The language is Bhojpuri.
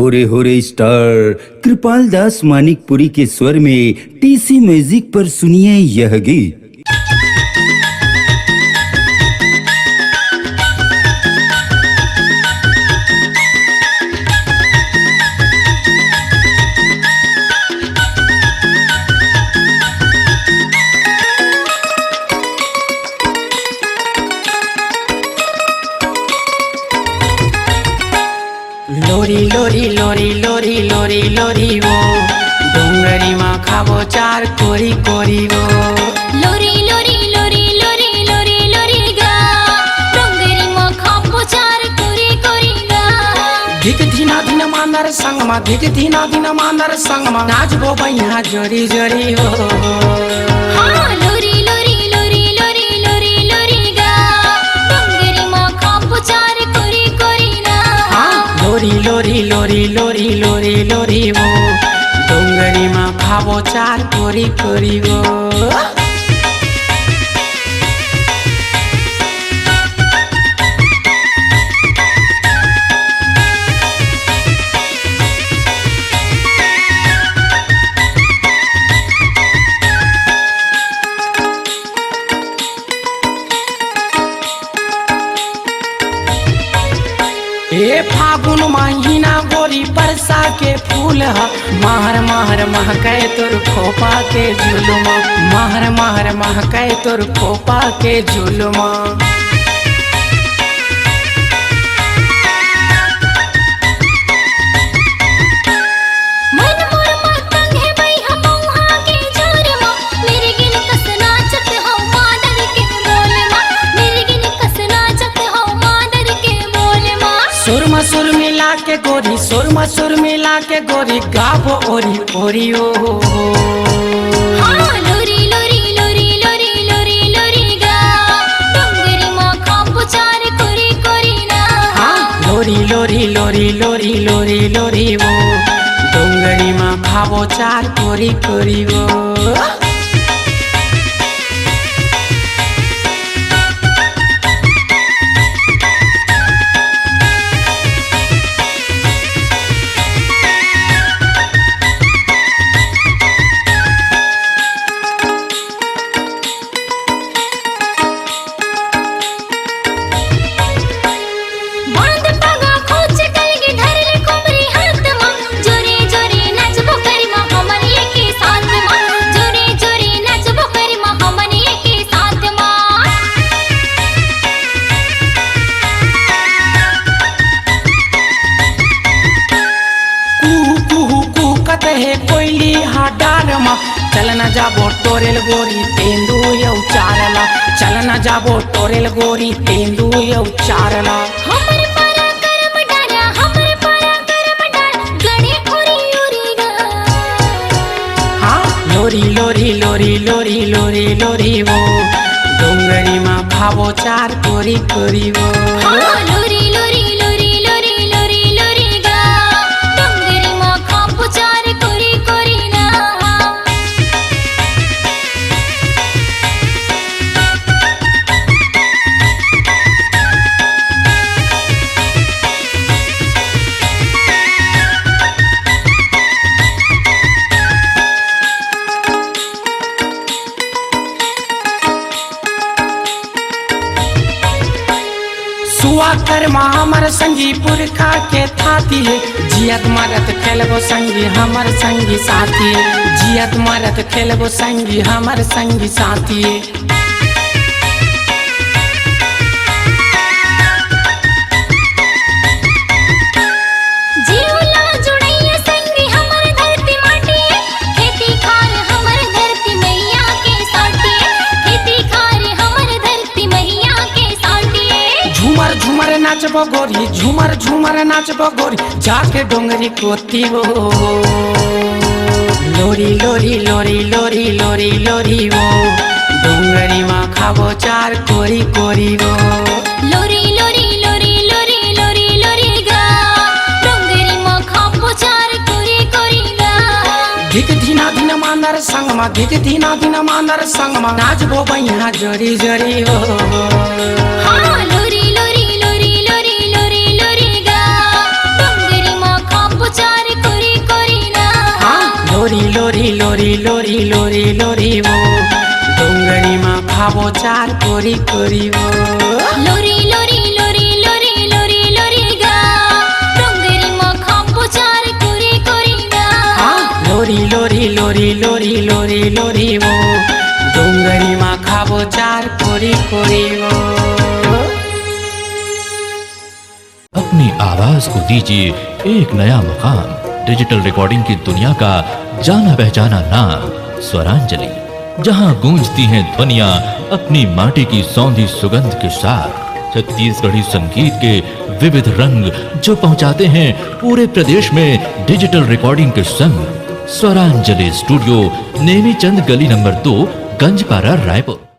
होरे स्टार कृपाल दास मानिकपुरी के स्वर में टीसी म्यूजिक पर सुनिए यह गीत। लोरी लोरी लोरी लोरी लोरी लोरी वो डोंगरी माँ खाबो चार कोरी कोरी वो लोरी लोरी लोरी लोरी लोरी लोरी गा डोंगरी माँ खाबो चार कोरी कोरी गा धिक धीना धीना मानर संग मा धिक धीना धीना मानर संग मा नाच बो बैया जोड़ी जोड़ी हो हाँ लोरी लोरी लोरी लोरी लोरी लोरी गा डोंगरी माँ खाबो चार कोरी कोरी ना लोरी लोरी लोरी लोरी लोरी लोरी वो डोंगरी माँ खाबो चार कोरी कोरी वो ए फागुन महीना गोरी बरसा के फूल ह महर महर महकै तोर खोपा के झुलमा महर महर महकै तोर खोपा के झुलमा मन मोर मतंग है भाई हम वहाँ के जोर माँ मेरे गिन कसना चत हो मादर के बोल माँ मेरे गिन कसना चत हो मादर के बोल माँ सुर मिला के गोरी सुर मिला के गोरी गाबो ओरी ओरी ओ हाँ लोरी लोरी लोरी लोरी लोरी लोरी गा डोंगरी माँ खाबो चार कोरी कोरी ना लोरी लोरी लोरी लोरी लोरी लोरी वो डोंगरी माँ खाबो चार कोरी कोरी वो बांध पगा खोच कलगी धरले कोमरी हाथ माँ जोरे जोरे नाचबो करी माँ हमन एके साथ माँ जोरे जोरे नाचबो करी माँ हमन एके साथ माँ कुहू कुहू कुहू कतहे कोयली हा डार मा चल न जाबो टोरेल गोरी तेंदू यौ चारला चल न जाबो टोरेल गोरी तेंदू यौ चारला हमर पारा करम डारा हमर पारा करम डारा गणे खोरी उरी गा हाँ लोरी लोरी लोरी लोरी लोरी लोरी वो डोंगरी माँ खाबो चार कोरी कोरी वो हाँ लोरी लोरी लोरी लोरी लोरी लोरी गा डोंगरी माँ खाबो चार कोरी कोरी ना सुआ कर हमर संगी पुरखा के थाती है जियत मरत खेलबो संगी हमर संगी साथी जियत मरत खेलबो संगी हमर संगी साथी जीवला जुड़ैया संगी हमर धरती माटी खेती खार हमर धरती मैया के साटी खेती खार हमर धरती मैया के साटी झूमर झूमर नाचबो गोरी झूमर झूमर नाचबो गोरी जाके डोंगरी कोती वो लोरी लोरी लोरी लोरी लोरी लोरी वो डोंगरी माँ खाबो चार कोरी कोरी वो लोरी लोरी लोरी लोरी लोरी लोरी गा डोंगरी माँ खाबो चार कोरी कोरी गा धिक धीना धीना मानर संग मा धिक धीना धीना मानर संग मा नाचबो बैया जोड़ी जोड़ी हो हाँ लोरी लोरी लोरी लोरी लोरी लोरी गा डोंगरी माँ खाबो लोरी लोरी लोरी लोरी लोरी वो डोंगरीमा खाबो चार कोरी कोरी वो लोरी लोरी लोरी लोरी लोरी लोरी गा डोंगरीमा खाबो चार कोरी कोरी गा लोरी लोरी लोरी लोरी लोरी लोरी वो डोंगरीमा खाबो चार कोरी कोरी वो। अपनी आवाज को दीजिए एक नया मुकाम। डिजिटल रिकॉर्डिंग की दुनिया का जाना पहचाना नाम स्वरांजलि, जहां गूंजती हैं ध्वनियां अपनी माटी की सौंधी सुगंध के साथ। छत्तीसगढ़ी संगीत के विविध रंग जो पहुंचाते हैं पूरे प्रदेश में डिजिटल रिकॉर्डिंग के संग। स्वरांजलि स्टूडियो, नेमीचंद गली नंबर 2, गंजपारा, रायपुर।